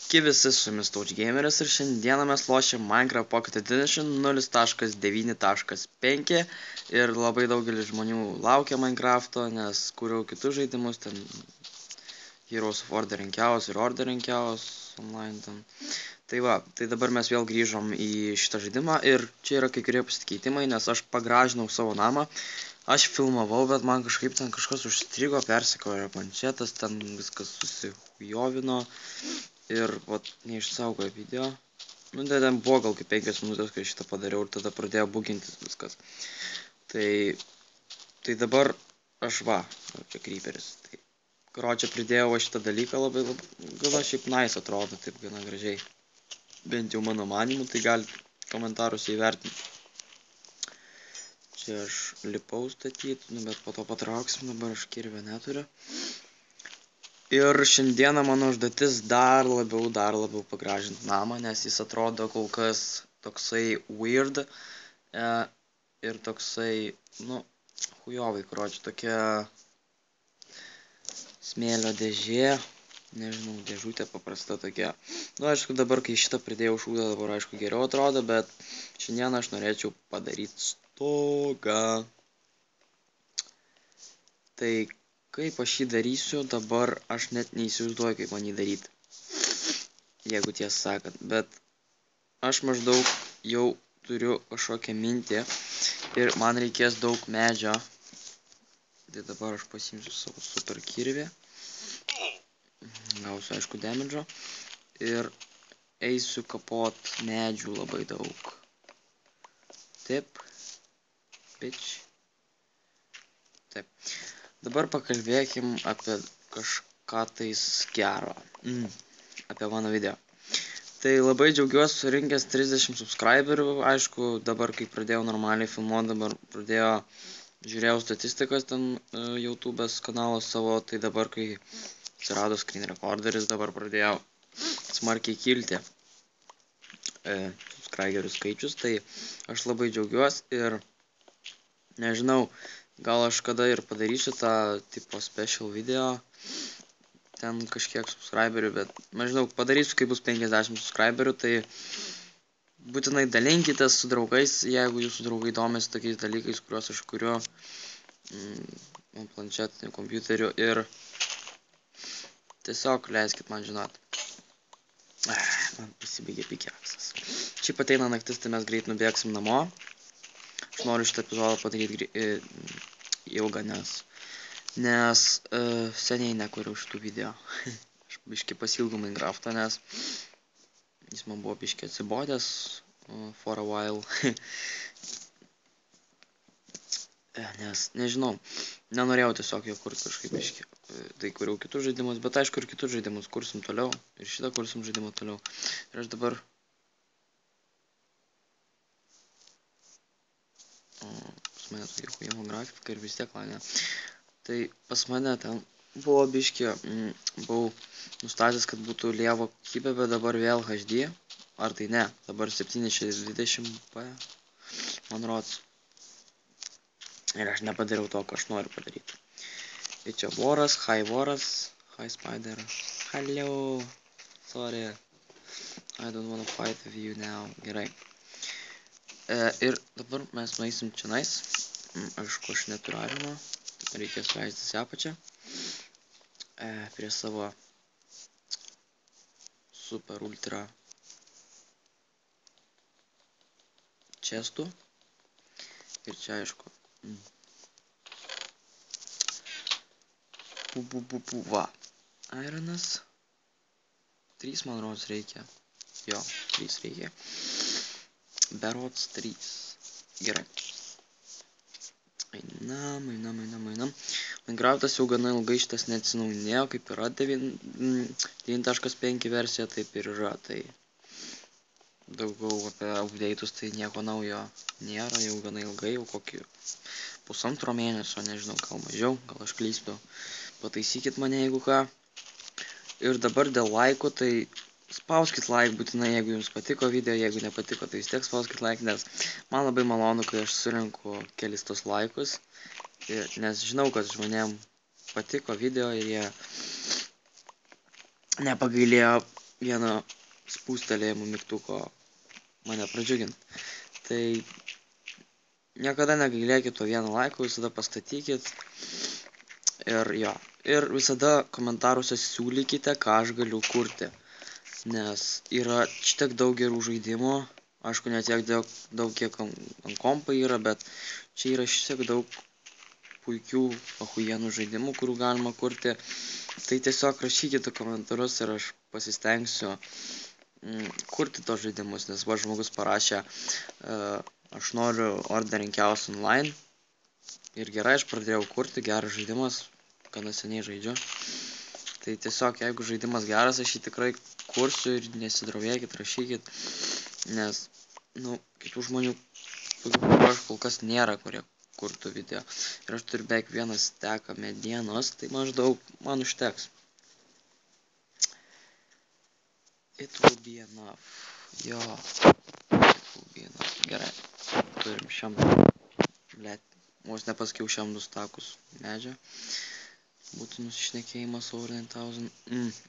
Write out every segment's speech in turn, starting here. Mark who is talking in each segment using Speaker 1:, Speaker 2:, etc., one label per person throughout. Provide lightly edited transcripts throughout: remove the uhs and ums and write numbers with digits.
Speaker 1: Sveiki visi, su jumis Touchgameris ir šiandieną mes lošim Minecraft Pocket Edition 0.9.5 ir labai daugelis žmonių laukia Minecrafto, nes kuriau kitus žaidimus, ten Heroes of Order Chaos ir Order Chaos online ten. Tai va, tai dabar mes vėl grįžom į šitą žaidimą ir čia yra kai kurie pasikeitimai, nes aš pagražinau savo namą. Aš filmavau, bet man kažkaip ten kažkas užstrigo, persikojo planšetas, ten viskas susihujovino. Ir vat, neišsaugojo video. Nu, ten buvo gal kaip 5 minutės, kai šitą padariau ir tada pradėjo bugintis viskas. Tai dabar aš va, čia creeperis. Tai, karočią pridėjau šitą dalyką labai gana šiaip nice atrodo, taip gana gražiai. Bent jau mano manimu, tai galite komentaruose įvertinti. Čia aš lipau statyti, nu, bet po to patrauksim, dabar aš kirvę neturiu. Ir šiandieną mano užduotis dar labiau pagražinti namą, nes jis atrodo kol kas toksai weird ir toksai, nu, hujovai, karočiui, tokia smėlio dėžė, nežinau, dėžutė paprasta tokia. Nu, aišku, dabar, kai šitą pridėjau šūdą, dabar, aišku, geriau atrodo, bet šiandieną aš norėčiau padaryti stogą. Tai kaip aš jį darysiu, dabar aš net neįsivaizduoju, kaip man jį daryti. Jeigu tiesą sakant. Bet aš maždaug jau turiu kažkokią mintį ir man reikės daug medžio. Tai dabar aš pasiimsiu savo super kirvį. Gausiu, aišku, damage'o. Ir eisiu kapot medžių labai daug. Taip. Bitch. Taip. Dabar pakalbėkim apie kažką tais gero. Apie mano video. Tai labai džiaugiuosi surinkęs 30 subscriberių. Aišku, dabar kai pradėjau normaliai filmuoti, dabar žiūrėjau statistikas ten YouTube'as kanalas savo, tai dabar kai atsirado screen recorderis, dabar pradėjo smarkiai kilti subscriberių skaičius. Tai aš labai džiaugiuosi ir nežinau, gal aš kada ir padarysiu tą tipo special video, ten kažkiek subscriberių, bet nežinau, padarysiu, kai bus 50 subscriberių, tai būtinai dalinkitės su draugais, jeigu jūsų draugai domisi tokiais dalykais, kuriuos aš kuriu planšetiniu kompiuteriu ir tiesiog leiskit man žinot. Man pasibaigė pikeksas. Šiaip ateina naktis, tai mes greit nubėgsim namo. Aš noriu šitą epizodą padaryti ilgą, nes seniai nekuriau šitų video. Aš biškį pasilgau Minecraft'ą, nes jis man buvo biškį atsibodęs for a while. Nes, nežinau, nenorėjau tiesiog jo kurti kažkaip biškį. Tai kuriau kitus žaidimus, bet aišku ir kitus žaidimus kursim toliau. Ir šitą kursim žaidimą toliau. Ir aš dabar pas mane tokia hujama grafika ir vis tiek lane. Tai pas mane ten buvo biškį, buvau nustatęs, kad būtų lievo kokybė, bet dabar vėl HD. Ar tai ne? Dabar 720p, man rods. Ir aš nepadariau to, ką aš noriu padaryti. Tai čia voras, hi spider. Hello. Sorry. I don't wanna fight with you now. Gerai. Ir dabar mes nueisim čia nais. Aišku, aš neturiu arimo. Reikės leistis į apačią. Prie savo super ultra chestų. Ir čia aišku. Va. Ironas. 3 man rodos reikia. Jo, 3 reikia. Berods 3. Gerai. Einam. Minecraftas jau gana ilgai šitas neatsinaujinėjo, kaip yra 9.5 versija, taip ir yra. Tai daugiau apie update'us tai nieko naujo nėra, jau gana ilgai, jau kokį pusantro mėnesio, nežinau, gal mažiau, gal aš klystu. Pataisykit mane, jeigu ką. Ir dabar dėl laikų, tai spauskit like būtinai, jeigu jums patiko video, jeigu nepatiko, tai vis tiek spauskit like, nes man labai malonu, kai aš surinku kelis tos laikus, nes žinau, kad žmonėm patiko video ir jie nepagailėjo vieną spūstelėjimą mygtuko mane pradžiugint. Tai niekada negailėkit to vieno laiko, visada pastatykit. Ir jo. Ir visada komentaruose siūlykite, ką aš galiu kurti. Nes yra šitiek daug gerų žaidimų. Aišku, ne tiek daug kiek ant kompo yra, bet čia yra šitiek daug puikių achujienų žaidimų, kurių galima kurti. Tai tiesiog rašykite komentarus ir aš pasistengsiu kurti tos žaidimus, nes va žmogus parašė, aš noriu Order in Chaos Online. Ir gerai, aš pradėjau kurti, geras žaidimas, gana seniai žaidžiu. Tai tiesiog, jeigu žaidimas geras, aš jį tikrai kursiu ir nesidrovėkit, rašykit, nes, kitų žmonių aš kol kas nėra, kurie kurtų video. Ir aš turiu beveik vieną steką medienos, tai maždaug man užteks. It will be enough. Jo. It will be enough. Gerai. Turim šiam. Blet. Vos nepasakiau šiam 2 stakus medžio. Būtų nusišnekėjimas over 9000.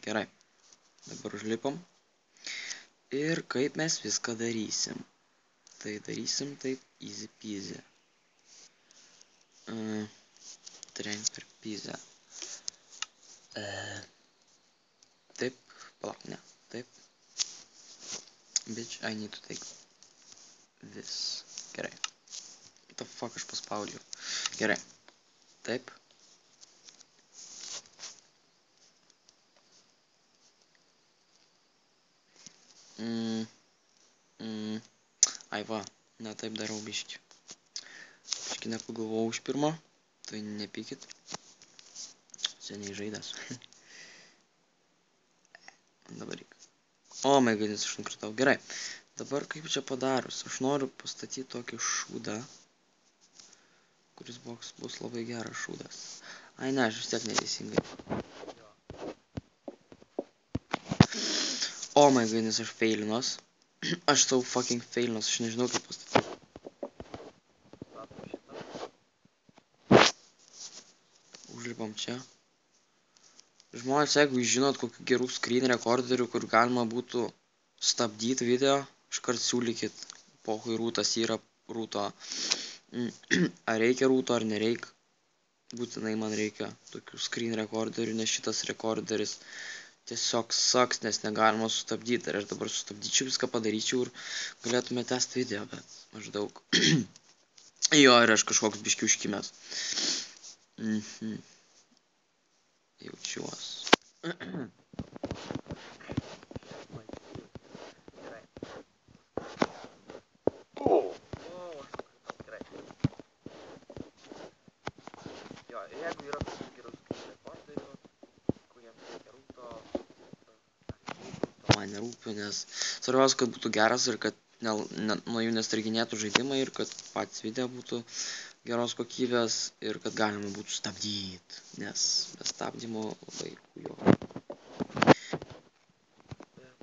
Speaker 1: Gerai. Dabar užlipam. Ir kaip mes viską darysim. Tai darysim taip easy peasy. Trenk per pizę. Taip. Palauk, ne. Taip. Bitch, I need to take this. Gerai. What the fuck aš paspaudžiau. Gerai. Taip. Ai va, ne taip darau biškį. Biškį nepagalvojau iš pirmo. Tai nepykit. Seniai žaidęs. Dabar reikia. O my goodness, aš nukritau. Gerai. Dabar kaip čia padarius? Aš noriu pastatyti tokį šūdą, kuris bus labai geras šūdas. Ai ne, aš vis tiek neteisingai. O my goodness, aš failinos. Aš savo fucking failinos, aš nežinau kaip pastatyti. Užlipam čia. Žmonės, jeigu jūs žinot kokių gerų screen recorderių, kur galima būtų stabdyti video, iškart siūlykit. Pohui rūtas yra rūto. Ar reikia rūto, ar nereikia. Būtinai man reikia tokių screen recorderių, nes šitas recorderis tiesiog sucks, nes negalima sustabdyti. Ir aš dabar sustabdyčiau, viską padaryčiau ir galėtume tęsti video, bet maždaug. Jo, ir aš kažkoks biškių užkimęs. Jaučiuos. Jo, jeigu yra kažkokių gerų rekorderių, kuriems reikia rūto, man nerūpi, nes svarbiausia, kad būtų geras ir kad nuo jų nestriginėtų žaidimai ir kad patys video būtų geros kokybės ir kad galima būtų stabdyti, nes be stabdymo labai kujo.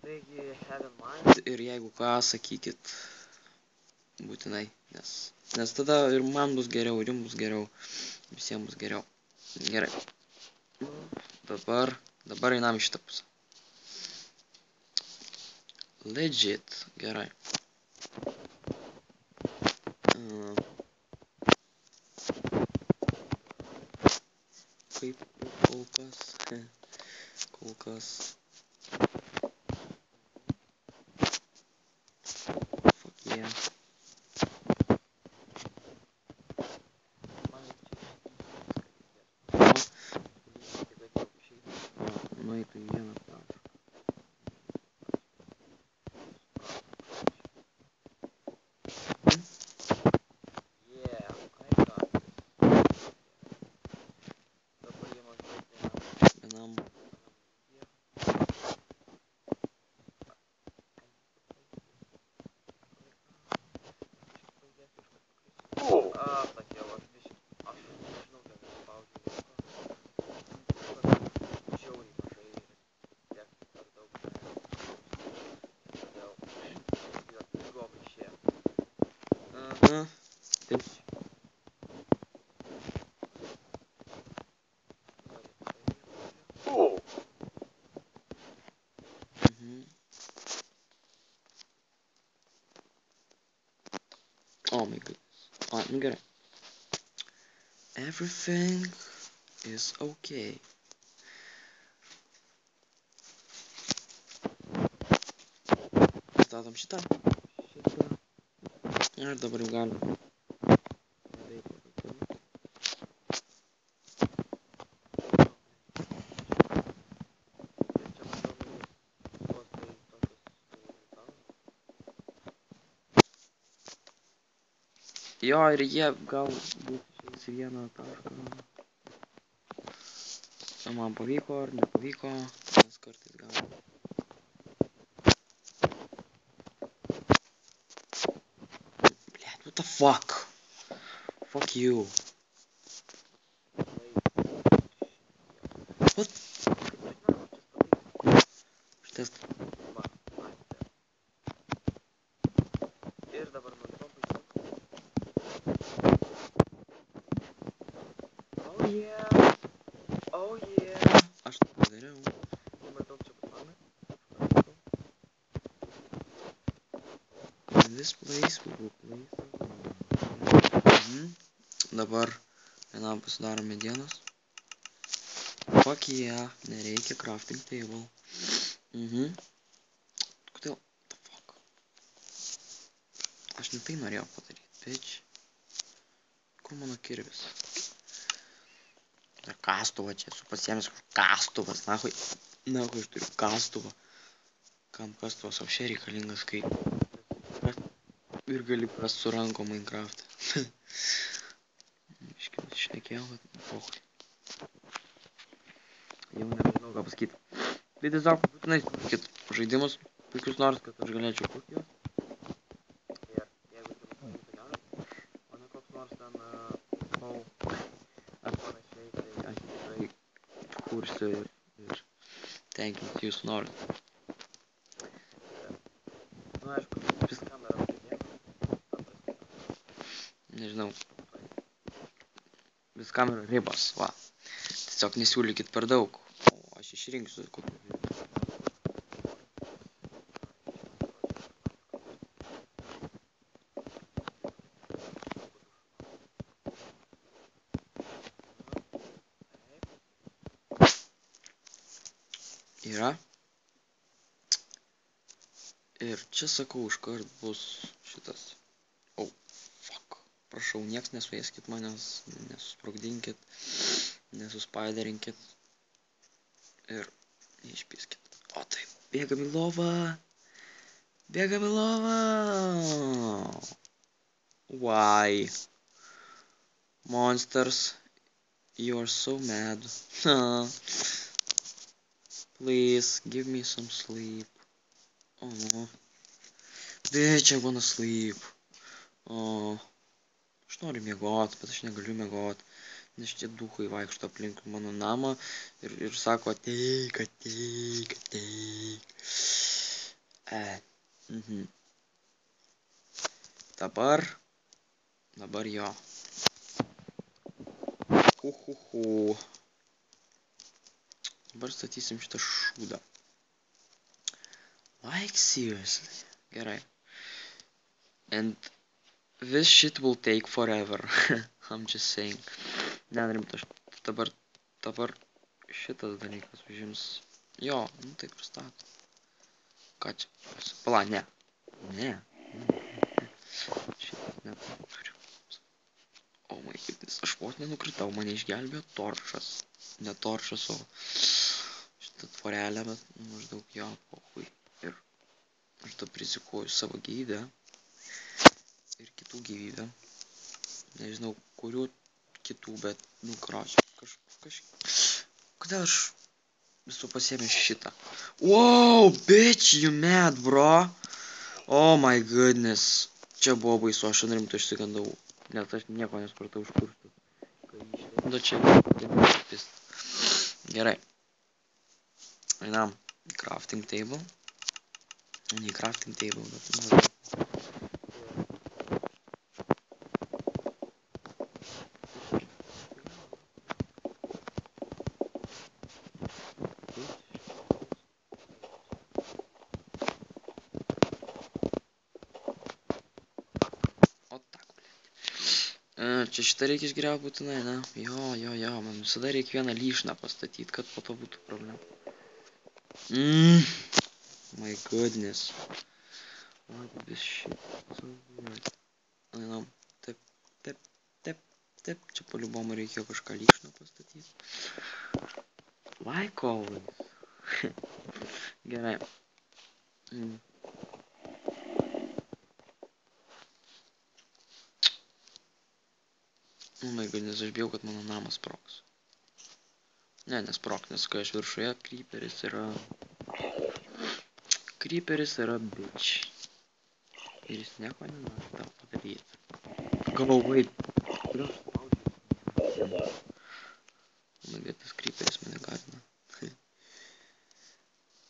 Speaker 1: Taigi, have in mind ir jeigu ką, sakykit būtinai, nes tada ir man bus geriau, ir jums bus geriau, visiems bus geriau. Gerai. Dabar einam į šitą pusę. Legit, gerai. Kaip kol kas. Fuck yeah. Nueitų į vieną tašką. Oh my goodness. O, nu gerai. Everything is okay. Statom šitą. Ir dabar jau galim. Jo, ir jie galbūt išeis į vieną tašką. Man pavyko ar nepavyko, nes kartais gali. Blet, what the fuck? Fuck you. What? Šitas... Ir dabar man Oh yeah. Oh yeah. Aš tai padariau. Matau čia pasmangą. In this place we will place. Dabar vienam pasidarom medienos. Fuck yeah. Nereikia crafting table. Kodėl? What the fuck? Aš ne tai norėjau padaryti, bitch. Kur mano kirvis? Dar kastuvą čia esu pasiėmęs kastuvas, nahui. Nahui, aš turiu kastuvą. Kam kastuvas apšė reikalingas, kai ir gali prast su ranko Minecraft'e. Iškiau, šnekėjau, kad pohui. Jau nežinau ką pasakyti. Tai tiesiog būtinai kurkit žaidimus, puikius nors, kad aš galėčiau kurti juos. Ir jeigu tai būtų geras, o ne koks nors ten ar panašiai, tai aš tikrai kursiu ir tenkinsiu jūsų norus. Nu, aišku, viskam yra ribos. Nežinau. Viskam yra ribos, va. Tiesiog nesiūlykit per daug, o aš išrinksiu kokį. Yra. Ir čia sakau, iškart bus šitas. Oh, fuck. Prašau, nieks nesuėskit manęs, nesusprogdinkit, nesuspaiderinkit. Ir neišpiskit. O taip, bėgam į lovą. Bėgam į lovą. Why? Monsters, you're so mad. Please, give me some sleep. Oh, bitch, I wanna sleep. Oh, aš noriu miegot, bet aš negaliu miegot, nes šitie duhai vaikšto aplink mano namą ir sako ateik, ateik, ateik. Dabar jo. Dabar statysim šitą šūdą. Like seriously. Gerai. And this shit will take forever. I'm just saying. Nerimta, dabar šitas dalykas užims. Jo, nu tai pristato. Ką čia? Pala, ne. Ne. Šitas neturiu. Oh my goodness, aš vos nenukritau, mane išgelbėjo toršas. Ne toršas, o šitą tvorelę, bet maždaug jo, pohui. Ir aš dabar rizikuoju savo gyvybę. Ir kitų gyvybę. Nežinau, kurių kitų, bet, nu, kročiu, kodėl aš visų pasiėmė šitą? Wow, bitch, you mad, bro? Oh my goodness. Čia buvo baisu, aš rimtai išsigandau, nes aš nieko nesupratau iš kur tu. Kai išlindo čia, gerai. Einam, crafting table. Ne crafting table, bet... Вот так. čia šitą reikia išgriauti būtinai, ne? Jo, man visada reikia vieną lyšną pastatyti, kad po to būtų problema. My goodness. What this shit so weird. I know. Taip. Čia paliubomu reikėjo kažką lyšną pastatyti. Like always. Gerai. Oh my goodness, aš bijau, kad mano namas sprogs. Ne, nesprog, nes kai aš viršuje, creeperis yra bitch. Ir jis nieko nenori tau padaryti. Go away. Kodėl aš spaudžiu? Oh my god, tas creeperis mane gąsdina.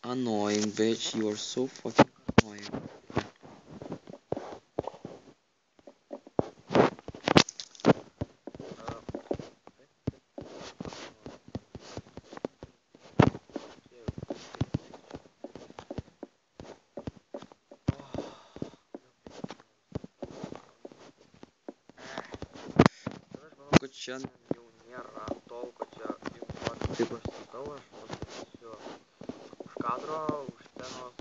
Speaker 1: Annoying bitch, you are so fucking annoying. Kad čia jau nėra tol, kad čia jau taip aš statau, aš pasakysiu už kadro, už scenos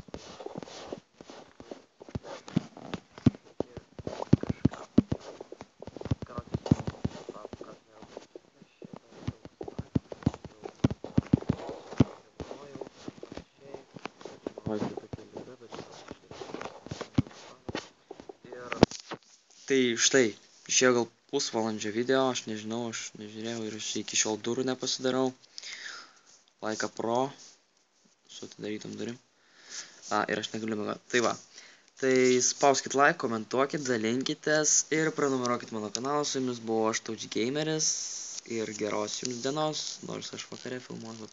Speaker 1: Tai štai, išėjo gal pusvalandžio video, aš nežinau, aš nežiūrėjau ir aš iki šiol durų nepasidarau. Like a pro, su atidarytom durim. Ir aš negaliu mėgoti. Tai va, tai spauskit like, komentuokit, dalinkitės ir prenumeruokit mano kanalą. Su jumis buvo aš Touch Gameris ir geros jums dienos, nors aš vakare filmuosiu.